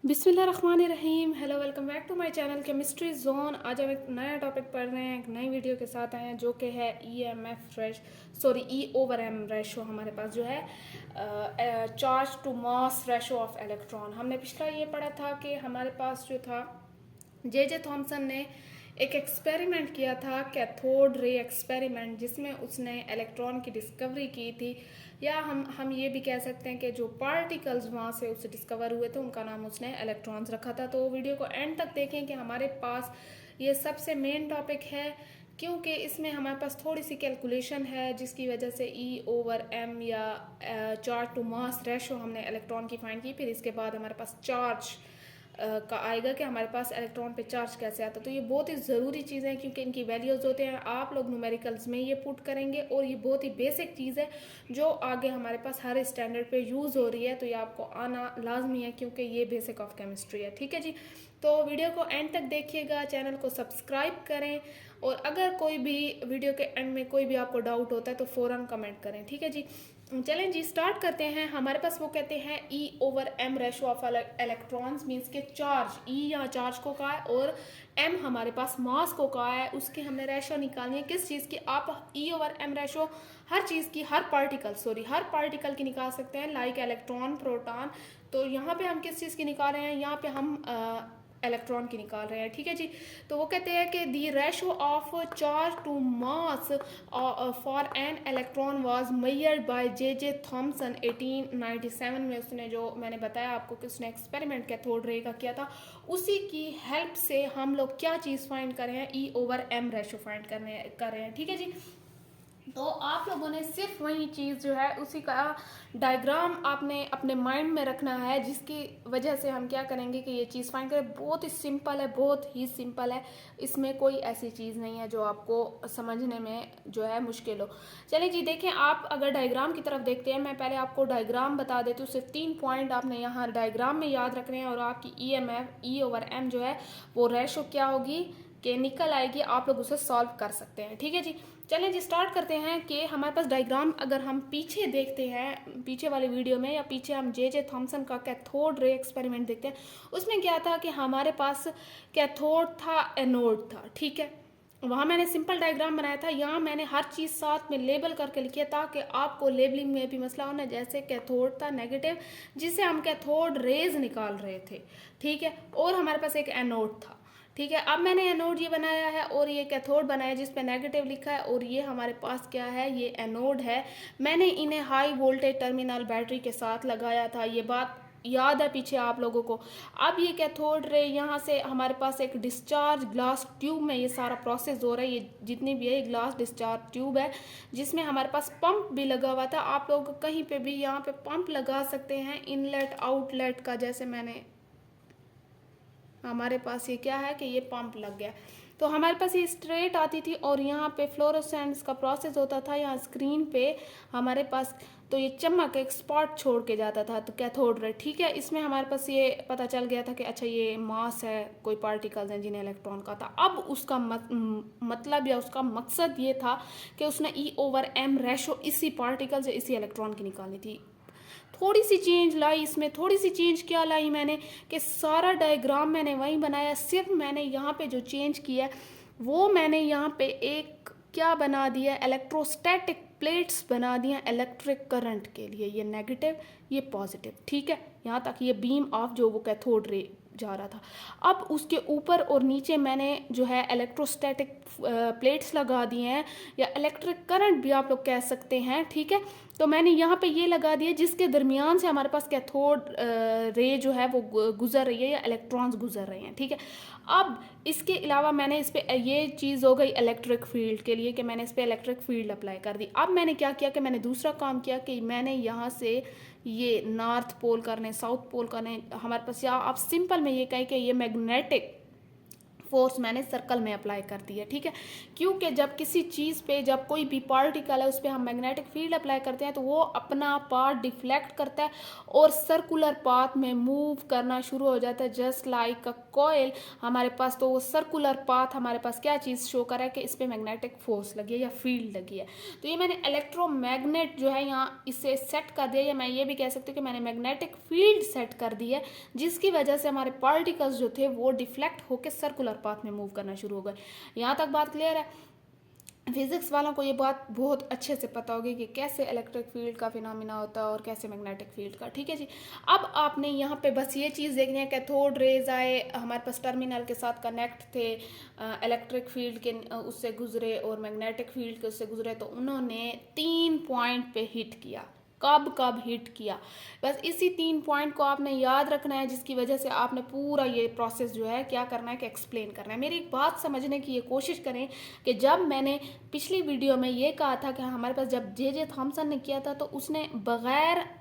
बिस्मिल्लाहिर्रहमानिर्रहीम। Hello, welcome back to my channel chemistry zone. आज हम एक नया टॉपिक पढ़ रहे हैं, एक नई वीडियो के साथ आए हैं जो कि है ई ओवर एम रेशो। हमारे पास जो है charge to mass ratio of electron. हमने पिछला ये पढ़ा था कि हमारे पास जो था जे थॉमसन ने एक एक्सपेरिमेंट किया था, कैथोड रे एक्सपेरिमेंट, जिसमें उसने इलेक्ट्रॉन की डिस्कवरी की थी, या हम ये भी कह सकते हैं कि जो पार्टिकल्स वहाँ से उससे डिस्कवर हुए थे उनका नाम उसने इलेक्ट्रॉन्स रखा था। तो वीडियो को एंड तक देखें कि हमारे पास ये सबसे मेन टॉपिक है, क्योंकि इसमें हमारे पास थोड़ी सी कैलकुलेशन है जिसकी वजह से ई ओवर एम या चार्ज टू मास रेशो हमने इलेक्ट्रॉन की फाइंड की। फिर इसके बाद हमारे पास चार्ज का आएगा कि हमारे पास इलेक्ट्रॉन पे चार्ज कैसे आता है। तो ये बहुत ही ज़रूरी चीज़ है क्योंकि इनकी वैल्यूज़ होते हैं, आप लोग न्यूमेरिकल्स में ये पुट करेंगे और ये बहुत ही बेसिक चीज़ है जो आगे हमारे पास हर स्टैंडर्ड पे यूज़ हो रही है। तो ये आपको आना लाजमी है क्योंकि ये बेसिक ऑफ केमिस्ट्री है। ठीक है जी, तो वीडियो को एंड तक देखिएगा, चैनल को सब्सक्राइब करें, और अगर कोई भी वीडियो के एंड में कोई भी आपको डाउट होता है तो फ़ौरन कमेंट करें। ठीक है जी, चलें जी स्टार्ट करते हैं। हमारे पास वो कहते हैं e over m ratio of electrons, means के चार्ज ई यहाँ चार्ज को कहा है और एम हमारे पास मास को कहा है, उसकी हमने रेशो निकालनी है। किस चीज़ की? आप ई ओवर एम रेशो हर चीज़ की, हर पार्टिकल की निकाल सकते हैं, लाइक इलेक्ट्रॉन, प्रोटॉन। तो यहाँ पे हम किस चीज़ की निकाल रहे हैं? यहाँ पे हम इलेक्ट्रॉन की निकाल रहे हैं। ठीक है जी, तो वो कहते हैं कि the ratio of charge to mass for an electron was measured by J Thomson 1897 में। उसने जो मैंने बताया आपको कि उसने एक्सपेरिमेंट कैथोड रे का किया था, उसी की हेल्प से हम लोग क्या चीज़ फाइंड कर रहे हैं? E over m ratio find कर रहे हैं। ठीक है जी, तो आप लोगों ने सिर्फ वही चीज़ जो है उसी का डायग्राम आपने अपने माइंड में रखना है, जिसकी वजह से हम क्या करेंगे कि ये चीज़ फाइंड करें। बहुत ही सिंपल है, बहुत ही सिंपल है, इसमें कोई ऐसी चीज़ नहीं है जो आपको समझने में जो है मुश्किल हो। चलिए जी देखें, आप अगर डायग्राम की तरफ देखते हैं, मैं पहले आपको डायग्राम बता देती हूँ। सिर्फ 3 पॉइंट आपने यहाँ डायग्राम में याद रखने हैं, और आपकी ई ओवर एम जो है वो रेशो क्या होगी कि निकल आएगी, आप लोग उसे सॉल्व कर सकते हैं। ठीक है जी, चलें जी स्टार्ट करते हैं कि हमारे पास डायग्राम अगर हम पीछे देखते हैं, पीछे वाले वीडियो में, या पीछे हम जे थॉमसन का कैथोड रे एक्सपेरिमेंट देखते हैं, उसमें क्या था कि हमारे पास कैथोड था, एनोड था। ठीक है, वहाँ मैंने सिंपल डायग्राम बनाया था, यहाँ मैंने हर चीज़ साथ में लेबल करके लिखी है ताकि आपको लेबलिंग में भी मसला हो ना। जैसे कैथोड था नेगेटिव, जिससे हम कैथोड रेज निकाल रहे थे। ठीक है, और हमारे पास एक एनोड था। ठीक है, अब मैंने एनोड ये बनाया है और ये कैथोड बनाया जिस पे नेगेटिव लिखा है, और ये हमारे पास क्या है? ये एनोड है। मैंने इन्हें हाई वोल्टेज टर्मिनल बैटरी के साथ लगाया था, ये बात याद है पीछे आप लोगों को। अब ये कैथोड रे यहाँ से हमारे पास एक डिस्चार्ज ग्लास ट्यूब में ये सारा प्रोसेस हो रहा है। ये जितनी भी है ग्लास डिस्चार्ज ट्यूब है, जिसमें हमारे पास पंप भी लगा हुआ था। आप लोग कहीं पे भी यहाँ पे पंप लगा सकते हैं, इनलेट आउटलेट का। जैसे मैंने, हमारे पास ये क्या है कि ये पंप लग गया, तो हमारे पास ये स्ट्रेट आती थी और यहाँ पे फ्लोरोसेंस का प्रोसेस होता था। यहाँ स्क्रीन पे हमारे पास तो ये चमक एक स्पॉट छोड़ के जाता था, तो कैथोड रे। ठीक है, इसमें हमारे पास ये पता चल गया था कि अच्छा ये मास है, कोई पार्टिकल्स हैं जिन्हें इलेक्ट्रॉन का था। अब उसका मतलब या उसका मकसद ये था कि उसने ई ओवर एम रेशो इसी पार्टिकल से इसी इलेक्ट्रॉन की निकालनी थी। थोड़ी सी चेंज लाई इसमें। थोड़ी सी चेंज क्या लाई मैंने कि सारा डायग्राम मैंने वहीं बनाया, सिर्फ मैंने यहाँ पे जो चेंज किया है वो मैंने यहाँ पे एक क्या बना दिया, इलेक्ट्रोस्टैटिक प्लेट्स बना दिया इलेक्ट्रिक करंट के लिए, ये नेगेटिव ये पॉजिटिव। ठीक है, यहाँ तक ये बीम ऑफ जो वो कैथोड रे जा रहा था। अब उसके ऊपर और नीचे मैंने जो है इलेक्ट्रोस्टैटिक प्लेट्स लगा दिए हैं, या इलेक्ट्रिक करंट भी आप लोग कह सकते हैं। ठीक है, तो मैंने यहाँ पे ये लगा दिया जिसके दरमियान से हमारे पास कैथोड रे जो है वो गुजर रही है, या इलेक्ट्रॉन्स गुजर रहे हैं। ठीक है, अब इसके अलावा मैंने इस पर ये चीज़ हो गई इलेक्ट्रिक फील्ड के लिए कि मैंने इस पर इलेक्ट्रिक फील्ड अप्लाई कर दी। अब मैंने क्या किया कि मैंने दूसरा काम किया कि मैंने यहाँ से ये नॉर्थ पोल करने, साउथ पोल करने, हमारे पास, या आप सिंपल में ये कहें कि ये मैग्नेटिक फोर्स मैंने सर्कल में अप्लाई कर दी है, ठीक है। क्योंकि जब किसी चीज़ पे, जब कोई भी पार्टिकल है उस पर हम मैग्नेटिक फील्ड अप्लाई करते हैं तो वो अपना पाथ डिफ्लेक्ट करता है और सर्कुलर पाथ में मूव करना शुरू हो जाता है, जस्ट लाइक अ कॉइल हमारे पास। तो वो सर्कुलर पाथ हमारे पास क्या चीज़ शो कर रहा है कि इस पर मैग्नेटिक फोर्स लगी है या फील्ड लगी है। तो ये मैंने इलेक्ट्रोमैग्नेट जो है यहाँ इसे सेट कर दिया, या मैं ये भी कह सकती हूँ कि मैंने मैग्नेटिक फील्ड सेट कर दी है, जिसकी वजह से हमारे पार्टिकल्स जो थे वो डिफ्लेक्ट होकर सर्कुलर पाथ में मूव करना शुरू हो गए। यहाँ तक बात क्लियर है। फिजिक्स वालों को ये बात बहुत अच्छे से पता होगी कि कैसे इलेक्ट्रिक फील्ड का फिनोमिना होता है और कैसे मैग्नेटिक फील्ड का, ठीक है जी। अब आपने यहाँ पे बस ये चीज़ देखनी है, कैथोड रेज आए हमारे पास टर्मिनल के साथ कनेक्ट थे, इलेक्ट्रिक फील्ड के उससे गुजरे और मैग्नेटिक फील्ड के उससे गुजरे, तो उन्होंने 3 पॉइंट पे हिट किया। कब कब हिट किया, बस इसी 3 पॉइंट को आपने याद रखना है, जिसकी वजह से आपने पूरा ये प्रोसेस जो है क्या करना है कि एक्सप्लेन करना है। मेरी एक बात समझने की ये कोशिश करें कि जब मैंने पिछली वीडियो में ये कहा था कि हमारे पास जब जे थॉमसन ने किया था तो उसने बगैर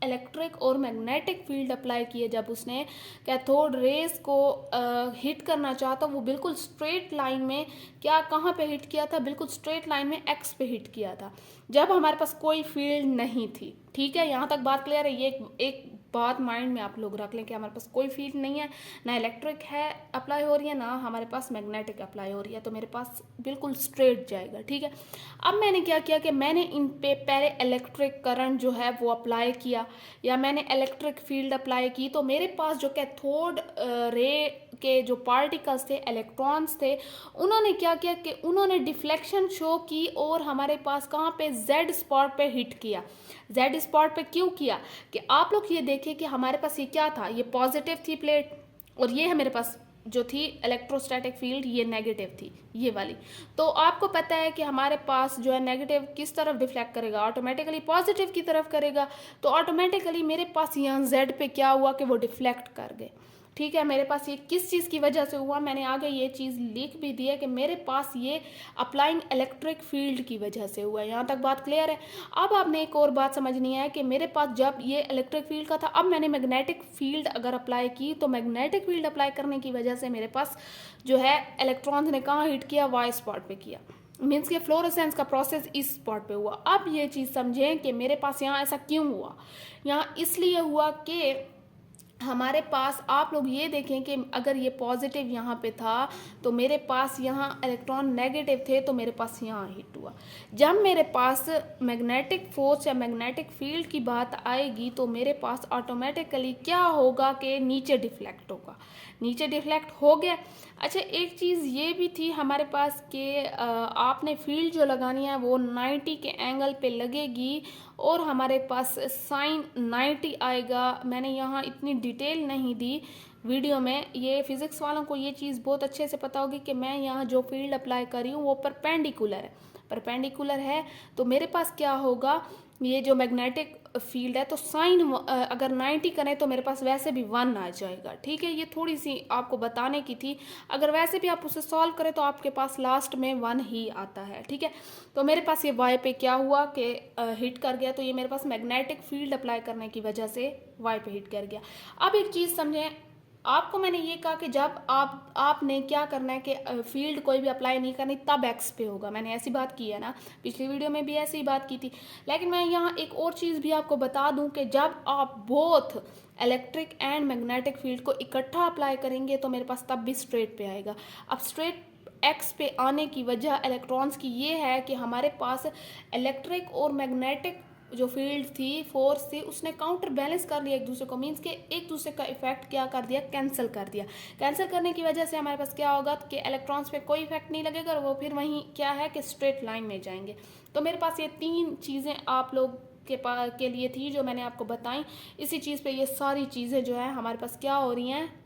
इलेक्ट्रिक और मैग्नेटिक फील्ड अप्लाई किए, जब उसने कैथोड रेज को हिट करना चाहा तो वो बिल्कुल स्ट्रेट लाइन में, क्या कहाँ पे हिट किया था, बिल्कुल स्ट्रेट लाइन में एक्स पे हिट किया था, जब हमारे पास कोई फील्ड नहीं थी, ठीक है। यहाँ तक बात क्लियर है। ये एक बात माइंड में आप लोग रख लें कि हमारे पास कोई फील्ड नहीं है, ना इलेक्ट्रिक है अप्लाई हो रही है, ना हमारे पास मैग्नेटिक अप्लाई हो रही है, तो मेरे पास बिल्कुल स्ट्रेट जाएगा, ठीक है। अब मैंने क्या किया कि मैंने इन पे पहले इलेक्ट्रिक करंट जो है वो अप्लाई किया, या मैंने इलेक्ट्रिक फील्ड अप्लाई की, तो मेरे पास जो कैथोड रे के जो पार्टिकल्स थे, इलेक्ट्रॉन्स थे, उन्होंने क्या किया कि उन्होंने डिफ्लेक्शन शो की और हमारे पास कहाँ पे, जेड स्पॉट पे हिट किया। जेड स्पॉट पे क्यों किया कि आप लोग ये देखिए कि हमारे पास ये क्या था, ये पॉजिटिव थी प्लेट, और ये है मेरे पास जो थी इलेक्ट्रोस्टैटिक फील्ड, ये नेगेटिव थी, ये वाली। तो आपको पता है कि हमारे पास जो है नेगेटिव किस तरफ डिफ्लेक्ट करेगा, ऑटोमेटिकली पॉजिटिव की तरफ करेगा। तो ऑटोमेटिकली मेरे पास यहाँ जेड पे क्या हुआ कि वो डिफ्लेक्ट कर गए, ठीक है। मेरे पास ये किस चीज़ की वजह से हुआ, मैंने आगे ये चीज़ लिख भी दी है कि मेरे पास ये अप्लाइंग इलेक्ट्रिक फील्ड की वजह से हुआ है। यहाँ तक बात क्लियर है। अब आपने एक और बात समझनी है कि मेरे पास जब ये इलेक्ट्रिक फील्ड का था, अब मैंने मैग्नेटिक फील्ड अगर अप्लाई की, तो मैग्नेटिक फील्ड अप्लाई करने की वजह से मेरे पास जो है इलेक्ट्रॉन्स ने कहाँ हिट किया, वाई स्पॉट पे किया, मीन्स के फ्लोरोसेंस का प्रोसेस इस स्पॉट पे हुआ। अब ये चीज़ समझें कि मेरे पास यहाँ ऐसा क्यों हुआ। यहाँ इसलिए हुआ कि हमारे पास, आप लोग ये देखें कि अगर ये पॉजिटिव यहाँ पे था तो मेरे पास यहाँ इलेक्ट्रॉन नेगेटिव थे, तो मेरे पास यहाँ हिट हुआ। जब मेरे पास मैग्नेटिक फोर्स या मैग्नेटिक फील्ड की बात आएगी तो मेरे पास ऑटोमेटिकली क्या होगा कि नीचे डिफ्लेक्ट होगा, नीचे डिफ्लेक्ट हो गया। अच्छा, एक चीज़ ये भी थी हमारे पास कि आपने फील्ड जो लगानी है वो 90 के एंगल पे लगेगी और हमारे पास साइन 90 आएगा। मैंने यहाँ इतनी डिटेल नहीं दी वीडियो में, ये फिज़िक्स वालों को ये चीज़ बहुत अच्छे से पता होगी कि मैं यहाँ जो फील्ड अप्लाई कर रही हूँ वो परपेंडिकुलर है। तो मेरे पास क्या होगा, ये जो मैग्नेटिक फील्ड है तो साइन अगर 90 करें तो मेरे पास वैसे भी 1 आ जाएगा, ठीक है। ये थोड़ी सी आपको बताने की थी, अगर वैसे भी आप उसे सॉल्व करें तो आपके पास लास्ट में 1 ही आता है, ठीक है। तो मेरे पास ये वाई पे क्या हुआ कि हिट कर गया, तो ये मेरे पास मैग्नेटिक फील्ड अप्लाई करने की वजह से वाई पे हिट कर गया। अब एक चीज़ समझें, आपको मैंने ये कहा कि जब आपने क्या करना है कि फील्ड कोई भी अप्लाई नहीं करनी तब एक्स पे होगा, मैंने ऐसी बात की है ना, पिछली वीडियो में भी ऐसी ही बात की थी। लेकिन मैं यहाँ एक और चीज़ भी आपको बता दूं कि जब आप both electric and magnetic field को इकट्ठा अप्लाई करेंगे तो मेरे पास तब भी स्ट्रेट पे आएगा। अब स्ट्रेट एक्स पे आने की वजह इलेक्ट्रॉन्स की ये है कि हमारे पास इलेक्ट्रिक और मैग्नेटिक जो फील्ड थी, फोर्स थी, उसने काउंटर बैलेंस कर लिया एक दूसरे को, मीन्स के एक दूसरे का इफेक्ट क्या कर दिया, कैंसिल कर दिया। कैंसिल करने की वजह से हमारे पास क्या होगा कि इलेक्ट्रॉन्स पे कोई इफेक्ट नहीं लगेगा और वो फिर वहीं क्या है कि स्ट्रेट लाइन में जाएंगे। तो मेरे पास ये 3 चीज़ें आप लोग के लिए थी जो मैंने आपको बताई। इसी चीज़ पे ये सारी चीज़ें जो है हमारे पास क्या हो रही हैं,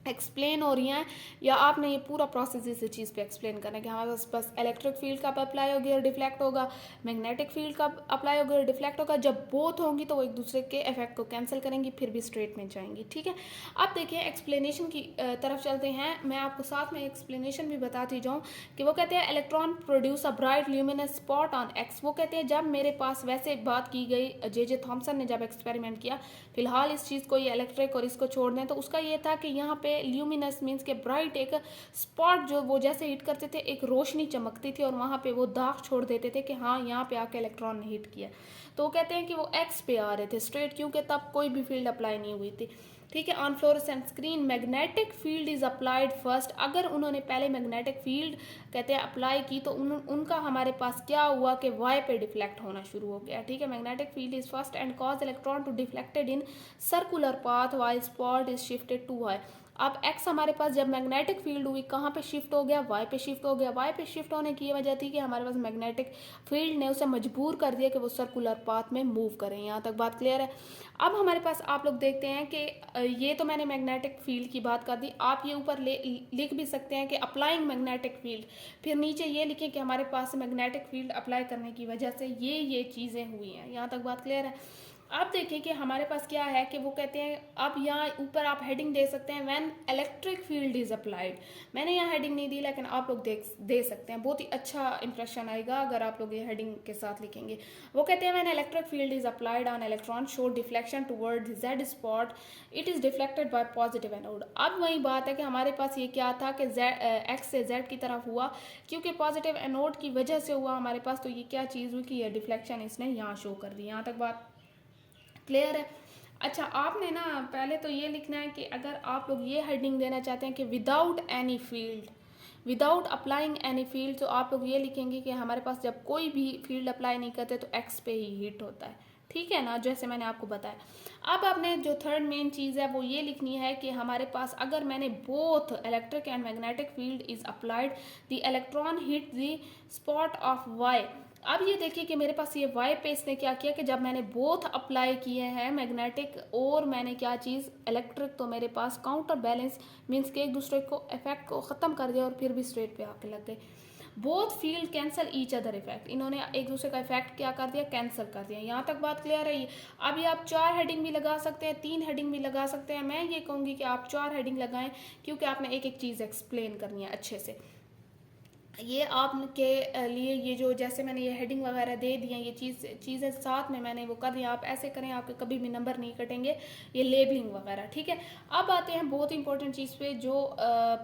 एक्सप्लेन हो रही हैं, या आपने ये पूरा प्रोसेस इस चीज़ पे एक्सप्लेन करना है कि हमारे पास बस इलेक्ट्रिक फील्ड का अप्लाई होगी और डिफ्लेक्ट होगा, मैग्नेटिक फील्ड का अप्लाई होगी और डिफ्लेक्ट होगा। जब बोथ होंगी तो वो एक दूसरे के इफेक्ट को कैंसिल करेंगी, फिर भी स्ट्रेट में जाएंगी, ठीक है। अब देखिए एक्सप्लेनेशन की तरफ चलते हैं। मैं आपको साथ में एक्सप्लेनेशन भी बताती जाऊँ कि वो कहते हैं electron produce a bright luminous spot on x. वो कहते हैं जब मेरे पास, वैसे बात की गई जे थॉमसन ने जब एक्सपेरिमेंट किया, फिलहाल इस चीज़ को, ये इलेक्ट्रिक और इसको छोड़ दें, तो उसका ये था कि यहाँ पे पे ल्यूमिनस मीन्स के ब्राइट एक स्पॉट जो वो जैसे हिट करते थे एक रोशनी चमकती थी और वहाँ पे वो दाग छोड़ देते थे कि हाँ यहाँ पे आके इलेक्ट्रॉन ने हिट किया। तो वो कहते हैं कि वो एक्स पे आ रहे थे स्ट्रेट, क्योंकि तब कोई भी फील्ड अप्लाई नहीं हुई थी। ठीक है, on fluorescent screen magnetic field is applied first. अगर उन्होंने पहले मैग्नेटिक फील्ड कहते हैं अप्लाई की तो उनका हमारे पास क्या हुआ कि वाई पे डिफ्लेक्ट होना शुरू हो गया। ठीक है, magnetic field is first and cause electron to deflected in circular path while spot is shifted to Y. अब एक्स हमारे पास जब मैग्नेटिक फील्ड हुई कहाँ पे शिफ्ट हो गया, वाई पे शिफ्ट हो गया। वाई पे शिफ्ट होने की ये वजह थी कि हमारे पास मैग्नेटिक फील्ड ने उसे मजबूर कर दिया कि वो सर्कुलर पाथ में मूव करें। यहाँ तक बात क्लियर है। अब हमारे पास आप लोग देखते हैं कि ये तो मैंने मैग्नेटिक फील्ड की बात कर दी। आप ये ऊपर लिख भी सकते हैं कि अप्लाइंग मैग्नेटिक फील्ड, फिर नीचे ये लिखें कि हमारे पास मैग्नेटिक फील्ड अप्लाई करने की वजह से ये चीज़ें हुई हैं। यहाँ तक बात क्लियर है। अब देखिए कि हमारे पास क्या है कि वो कहते हैं, अब यहाँ ऊपर आप हेडिंग दे सकते हैं when electric field is applied. मैंने यहाँ हेडिंग नहीं दी लेकिन आप लोग दे सकते हैं, बहुत ही अच्छा इंप्रेशन आएगा अगर आप लोग ये हेडिंग के साथ लिखेंगे। वो कहते हैं when electric field is applied on electron show deflection toward Z spot it is deflected by positive anode. अब वही बात है कि हमारे पास ये क्या था कि एक्स से जेड की तरफ हुआ, क्योंकि पॉजिटिव एनोड की वजह से हुआ हमारे पास। तो ये क्या चीज़ हुई कि ये डिफ्लेक्शन इसने यहाँ शो कर दी। यहाँ तक बात क्लियर है। अच्छा, आपने ना पहले तो ये लिखना है कि अगर आप लोग ये हेडिंग देना चाहते हैं कि without any field, without applying any field, तो आप लोग ये लिखेंगे कि हमारे पास जब कोई भी फील्ड अप्लाई नहीं करते तो एक्स पे ही हिट होता है। ठीक है ना, जैसे मैंने आपको बताया। अब आपने जो थर्ड मेन चीज़ है वो ये लिखनी है कि हमारे पास अगर मैंने both electric and magnetic field is applied the electron hit the spot of Y. अब ये देखिए कि मेरे पास ये वाई पे इसने क्या किया कि जब मैंने बोथ अप्लाई किए हैं मैग्नेटिक और मैंने क्या चीज़ इलेक्ट्रिक, तो मेरे पास काउंटर बैलेंस मीन्स के एक दूसरे को इफेक्ट को ख़त्म कर दिया और फिर भी स्ट्रेट पे आके लग गए। Both field cancel each other effect, इन्होंने एक दूसरे का इफेक्ट क्या कर दिया, कैंसिल कर दिया। यहाँ तक बात क्लियर है। अभी आप 4 हेडिंग भी लगा सकते हैं, 3 हेडिंग भी लगा सकते हैं। मैं ये कहूँगी कि आप 4 हेडिंग लगाएं, क्योंकि आपने एक एक चीज़ एक्सप्लेन करनी है अच्छे से। ये आपके लिए ये जो जैसे मैंने ये हेडिंग वगैरह दे दी हैं, ये चीज़ें साथ में मैंने वो कर दी। आप ऐसे करें, आपके कभी भी नंबर नहीं कटेंगे, ये लेबलिंग वगैरह। ठीक है, अब आते हैं बहुत इंपॉर्टेंट चीज़ पे, जो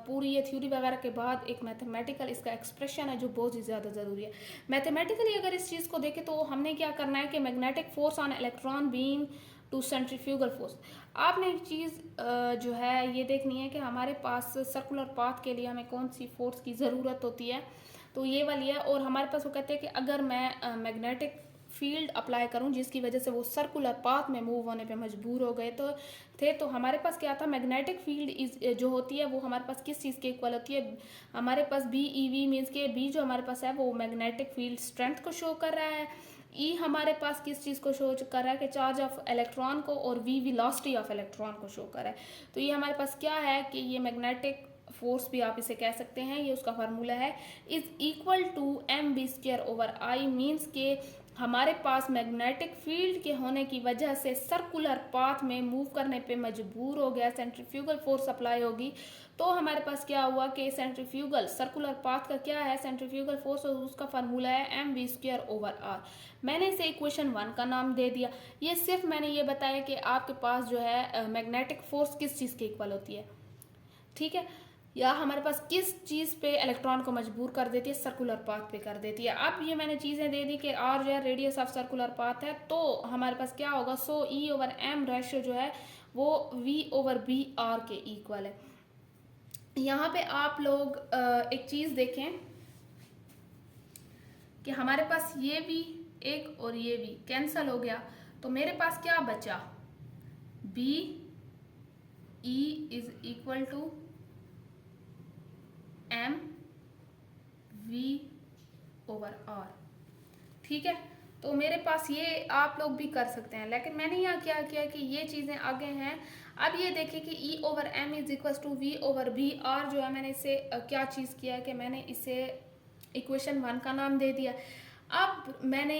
पूरी ये थ्योरी वगैरह के बाद एक मैथमेटिकल इसका एक्सप्रेशन है जो बहुत ही ज़्यादा ज़रूरी है। मैथमेटिकली अगर इस चीज़ को देखें तो हमने क्या करना है कि magnetic force on electron being to centrifugal force. आपने एक चीज़ जो है ये देखनी है कि हमारे पास सर्कुलर पाथ के लिए हमें कौन सी फोर्स की ज़रूरत होती है, तो ये वाली है। और हमारे पास वो कहते हैं कि अगर मैं मैग्नेटिक फील्ड अप्लाई करूं जिसकी वजह से वो सर्कुलर पाथ में मूव होने पे मजबूर हो गए तो हमारे पास क्या था, मैग्नेटिक फील्ड इज जो होती है वो हमारे पास किस चीज़ के इक्वल होती है, हमारे पास बी ई वी मीन्स के बी जो हमारे पास है वो मैग्नेटिक फील्ड स्ट्रेंथ को शो कर रहा है, ई हमारे पास किस चीज़ को शो कर रहा है कि चार्ज ऑफ इलेक्ट्रॉन को, और वी वेलोसिटी ऑफ इलेक्ट्रॉन को शो कर रहा है। तो ये हमारे पास क्या है कि ये मैग्नेटिक फोर्स भी आप इसे कह सकते हैं, ये उसका फार्मूला है, is equal to m B square over I. Means के हमारे पास मैग्नेटिक फील्ड के होने की वजह से सर्कुलर पाथ में मूव करने पे मजबूर हो गया, सेंट्रीफ्यूगल फोर्स अप्लाई होगी, तो हमारे पास क्या हुआ कि सेंट्रीफ्यूगल सर्कुलर पाथ का क्या है, सेंट्रीफ्यूगल फोर्स, और उसका फार्मूला है m v square over r. मैंने इसे इक्वेशन 1 का नाम दे दिया। ये सिर्फ मैंने ये बताया कि आपके पास जो है मैग्नेटिक फोर्स किस चीज़ के इक्वल होती है, ठीक है, या हमारे पास किस चीज़ पे इलेक्ट्रॉन को मजबूर कर देती है, सर्कुलर पाथ पे कर देती है। अब ये मैंने चीज़ें दे दी कि आर जो है रेडियस ऑफ सर्कुलर पाथ है, तो हमारे पास क्या होगा, सो ई ओवर एम रेशियो जो है वो वी ओवर बी आर के इक्वल है। यहाँ पे आप लोग एक चीज़ देखें कि हमारे पास ये भी एक और ये भी कैंसल हो गया, तो मेरे पास क्या बचा, B e is equal to m v over r. ठीक है, तो मेरे पास ये आप लोग भी कर सकते हैं, लेकिन मैंने यहाँ क्या किया कि ये चीज़ें आगे हैं। अब ये देखिए कि e over m is equal to v over B r जो है, मैंने इसे क्या चीज़ किया कि मैंने इसे इक्वेशन 1 का नाम दे दिया। अब मैंने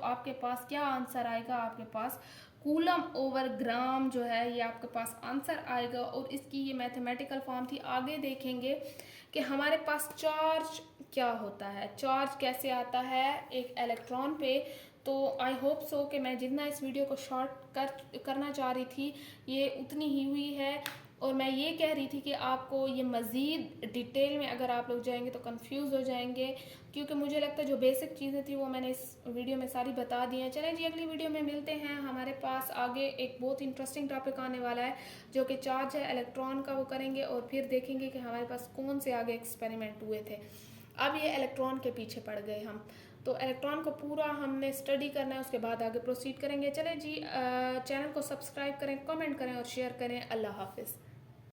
आपके पास क्या आंसर आएगा, आपके पास कूलम ओवर ग्राम जो है ये आपके पास आंसर आएगा। और इसकी ये मैथमेटिकल फॉर्म थी। आगे देखेंगे कि हमारे पास चार्ज क्या होता है, चार्ज कैसे आता है एक इलेक्ट्रॉन पे। तो आई होप सो कि मैं जितना इस वीडियो को शॉर्ट करना चाह रही थी ये उतनी ही हुई है। और मैं ये कह रही थी कि आपको ये मज़ीद डिटेल में अगर आप लोग जाएंगे तो कंफ्यूज हो जाएंगे, क्योंकि मुझे लगता है जो बेसिक चीज़ें थी वो मैंने इस वीडियो में सारी बता दी हैं। चलें जी, अगली वीडियो में मिलते हैं। हमारे पास आगे एक बहुत इंटरेस्टिंग टॉपिक आने वाला है जो कि चार्ज है इलेक्ट्रॉन का, वो करेंगे और फिर देखेंगे कि हमारे पास कौन से आगे एक्सपेरिमेंट हुए थे। अब ये इलेक्ट्रॉन के पीछे पड़ गए हम, तो इलेक्ट्रॉन को पूरा हमने स्टडी करना है, उसके बाद आगे प्रोसीड करेंगे। चलें जी, चैनल को सब्सक्राइब करें, कमेंट करें और शेयर करें। अल्लाह हाफिज़।